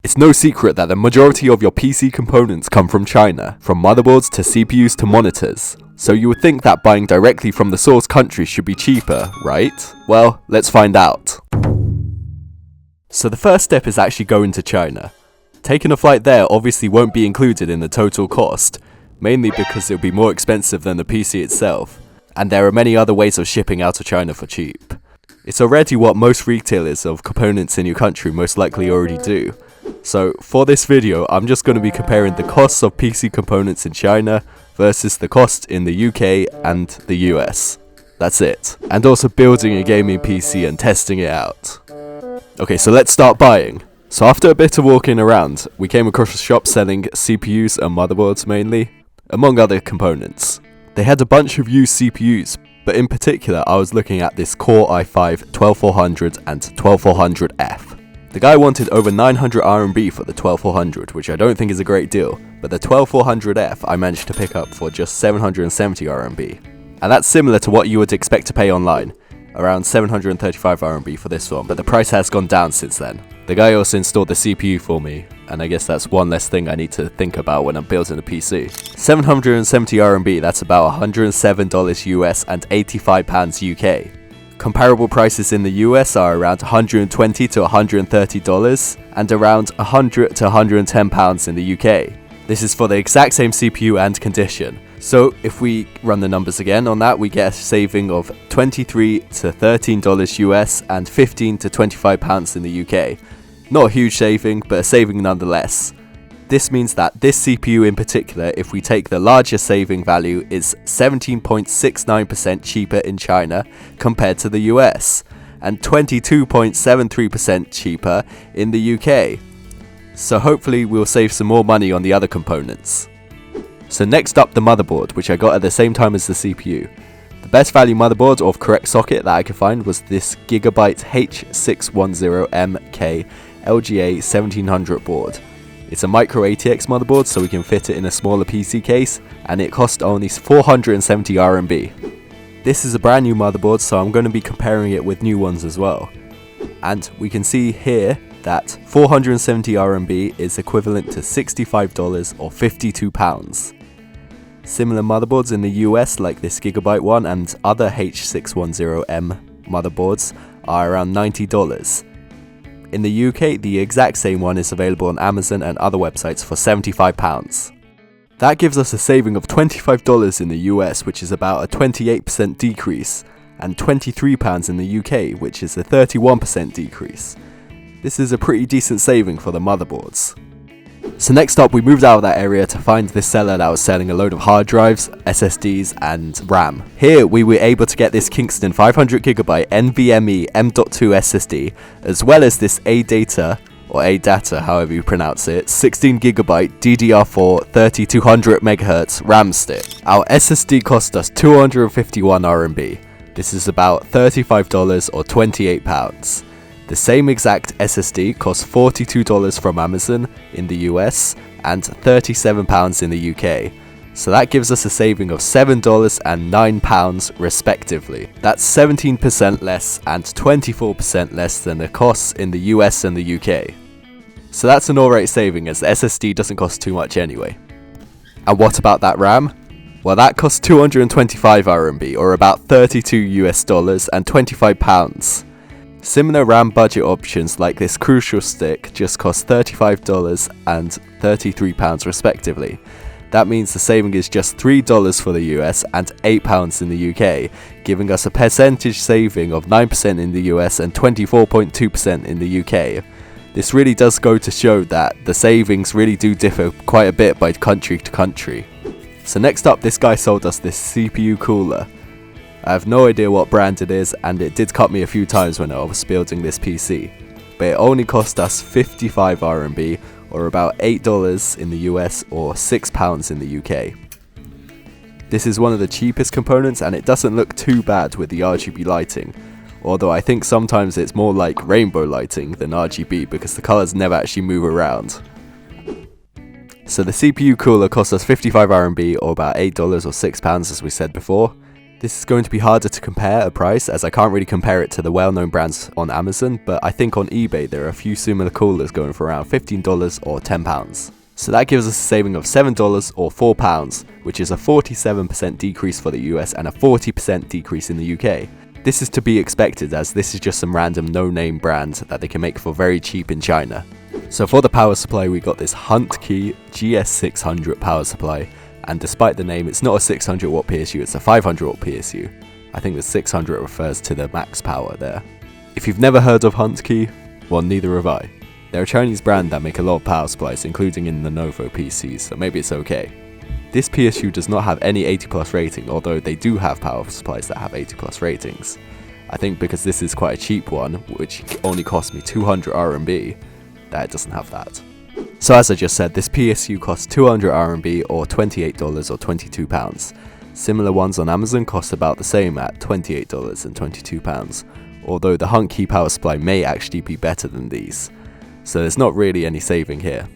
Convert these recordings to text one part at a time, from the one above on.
It's no secret that the majority of your PC components come from China, from motherboards to CPUs to monitors. So you would think that buying directly from the source country should be cheaper, right? Well, let's find out. So the first step is actually going to China. Taking a flight there obviously won't be included in the total cost, mainly because it'll be more expensive than the PC itself, and there are many other ways of shipping out of China for cheap. It's already what most retailers of components in your country most likely already do. So for this video, I'm just going to be comparing the costs of PC components in China versus the cost in the UK and the US. That's it. And also building a gaming PC and testing it out. Okay, so let's start buying. So after a bit of walking around, we came across a shop selling CPUs and motherboards mainly, among other components. They had a bunch of used CPUs, but in particular I was looking at this Core i5 12400 and 12400F. The guy wanted over 900 RMB for the 12400, which I don't think is a great deal, but the 12400F I managed to pick up for just 770 RMB. And that's similar to what you would expect to pay online, around 735 RMB for this one, but the price has gone down since then. The guy also installed the CPU for me, and I guess that's one less thing I need to think about when I'm building a PC. 770 RMB, that's about $107 US and £85 UK. Comparable prices in the US are around $120 to $130 and around £100 to £110 in the UK. This is for the exact same CPU and condition. So if we run the numbers again on that, we get a saving of $23 to $13 US and £15 to £25 in the UK. Not a huge saving, but a saving nonetheless. This means that this CPU in particular, if we take the larger saving value, is 17.69% cheaper in China compared to the US, and 22.73% cheaper in the UK. So hopefully we'll save some more money on the other components. So next up, the motherboard, which I got at the same time as the CPU. The best value motherboard of correct socket that I could find was this Gigabyte H610MK LGA 1700 board. It's a micro ATX motherboard, so we can fit it in a smaller PC case, and it cost only 470 RMB. This is a brand new motherboard, so I'm going to be comparing it with new ones as well. And we can see here that 470 RMB is equivalent to $65 or £52. Similar motherboards in the US, like this Gigabyte one and other H610M motherboards, are around $90. In the UK, the exact same one is available on Amazon and other websites for £75. That gives us a saving of $25 in the US, which is about a 28% decrease, and £23 in the UK, which is a 31% decrease. This is a pretty decent saving for the motherboards. So next up, we moved out of that area to find this seller that was selling a load of hard drives, SSDs and RAM. Here we were able to get this Kingston 500GB NVMe M.2 SSD, as well as this ADATA, or ADATA however you pronounce it, 16GB DDR4 3200MHz RAM stick. Our SSD cost us 251 RMB. This is about $35 or £28. The same exact SSD costs $42 from Amazon in the US and £37 in the UK. So that gives us a saving of $7 and £9 respectively. That's 17% less and 24% less than the costs in the US and the UK. So that's an alright saving, as the SSD doesn't cost too much anyway. And what about that RAM? Well, that costs 225 RMB or about $32 US and £25. Similar RAM budget options like this Crucial stick just cost $35 and £33 respectively. That means the saving is just $3 for the US and £8 in the UK, giving us a percentage saving of 9% in the US and 24.2% in the UK. This really does go to show that the savings really do differ quite a bit by country to country. So next up, this guy sold us this CPU cooler. I have no idea what brand it is, and it did cut me a few times when I was building this PC, but it only cost us 55 RMB or about $8 in the US or £6 in the UK. This is one of the cheapest components, and it doesn't look too bad with the RGB lighting, although I think sometimes it's more like rainbow lighting than RGB because the colours never actually move around. So the CPU cooler cost us 55 RMB or about $8 or £6 as we said before. This is going to be harder to compare a price, as I can't really compare it to the well-known brands on Amazon, but I think on eBay there are a few similar coolers going for around $15 or £10. So that gives us a saving of $7 or £4, which is a 47% decrease for the US and a 40% decrease in the UK. This is to be expected, as this is just some random no-name brand that they can make for very cheap in China. So for the power supply, we got this Huntkey GS600 power supply, and despite the name, it's not a 600 watt PSU, it's a 500 watt PSU. I think the 600 refers to the max power there. If you've never heard of Huntkey, well, neither have I. They're a Chinese brand that make a lot of power supplies, including in the Lenovo PCs, so maybe it's okay. This PSU does not have any 80+ rating, although they do have power supplies that have 80+ ratings. I think because this is quite a cheap one, which only cost me 200 RMB, that it doesn't have that. So as I just said, this PSU costs 200 RMB or $28 or £22. Similar ones on Amazon cost about the same at $28 and £22, although the Huntkey power supply may actually be better than these. So there's not really any saving here.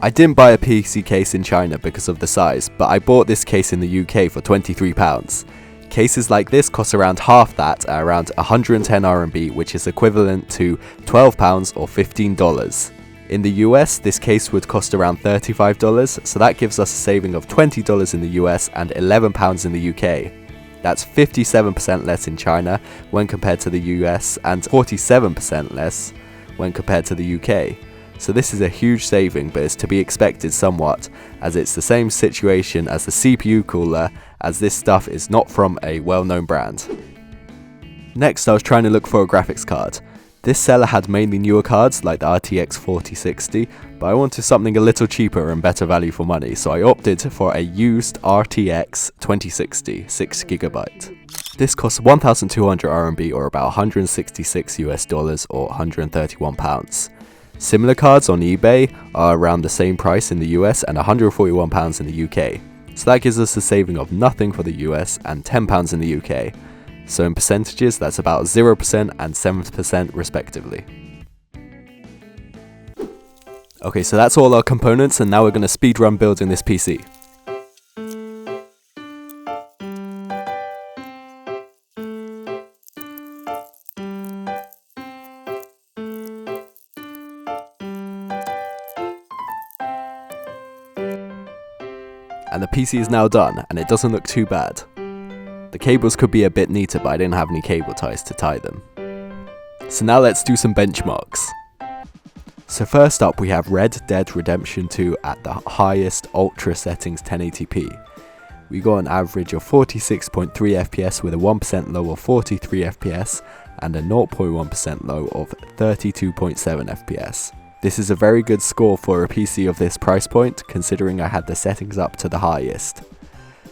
I didn't buy a PC case in China because of the size, but I bought this case in the UK for £23. Cases like this cost around half that at around 110 RMB, which is equivalent to £12 or $15. In the US, this case would cost around $35, so that gives us a saving of $20 in the US and £11 in the UK. That's 57% less in China when compared to the US and 47% less when compared to the UK. So this is a huge saving, but it's to be expected somewhat, as it's the same situation as the CPU cooler, as this stuff is not from a well-known brand. Next, I was trying to look for a graphics card. This seller had mainly newer cards like the RTX 4060, but I wanted something a little cheaper and better value for money, so I opted for a used RTX 2060 6GB. This costs 1,200 RMB or about $166 or £131. Similar cards on eBay are around the same price in the US and £141 in the UK, so that gives us a saving of nothing for the US and £10 in the UK. So in percentages, that's about 0% and 7% respectively. Okay, so that's all our components, and now we're going to speedrun building this PC. And the PC is now done, and it doesn't look too bad. The cables could be a bit neater, but I didn't have any cable ties to tie them. So now let's do some benchmarks. So first up, we have Red Dead Redemption 2 at the highest ultra settings 1080p. We got an average of 46.3 FPS with a 1% low of 43 FPS and a 0.1% low of 32.7 FPS. This is a very good score for a PC of this price point, considering I had the settings up to the highest.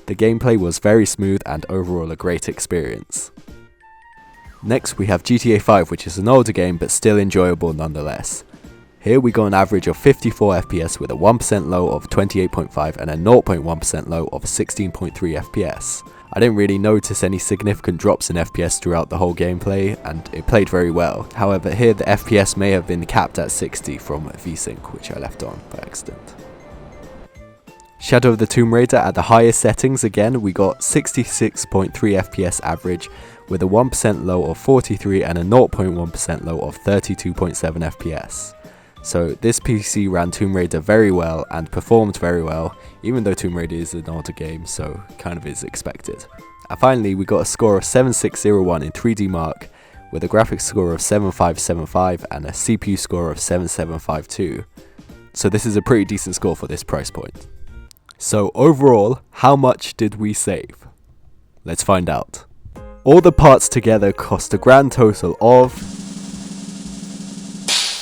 The gameplay was very smooth and overall a great experience. Next we have GTA 5, which is an older game but still enjoyable nonetheless. Here we got an average of 54 FPS with a 1% low of 28.5 and a 0.1% low of 16.3 FPS. I didn't really notice any significant drops in FPS throughout the whole gameplay, and it played very well. However, here the FPS may have been capped at 60 from VSync, which I left on by accident. Shadow of the Tomb Raider at the highest settings, again we got 66.3 FPS average with a 1% low of 43 and a 0.1% low of 32.7 FPS. So this PC ran Tomb Raider very well and performed very well, even though Tomb Raider is an older game, so kind of is expected. And finally we got a score of 7601 in 3D Mark with a graphics score of 7575 and a CPU score of 7752. So this is a pretty decent score for this price point. So overall, how much did we save? Let's find out. All the parts together cost a grand total of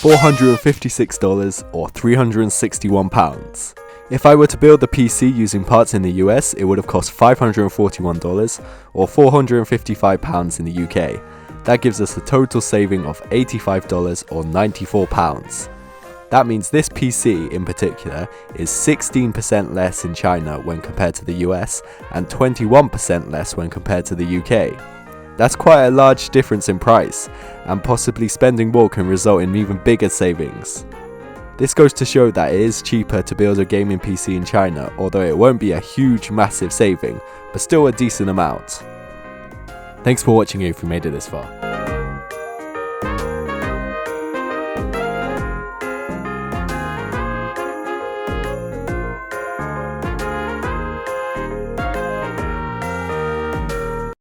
$456 or £361. If I were to build the PC using parts in the US, it would have cost $541 or £455 in the UK. That gives us a total saving of $85 or £94. That means this PC in particular is 16% less in China when compared to the US and 21% less when compared to the UK. That's quite a large difference in price, and possibly spending more can result in even bigger savings. This goes to show that it is cheaper to build a gaming PC in China, although it won't be a huge massive saving, but still a decent amount. Thanks for watching if you made it this far.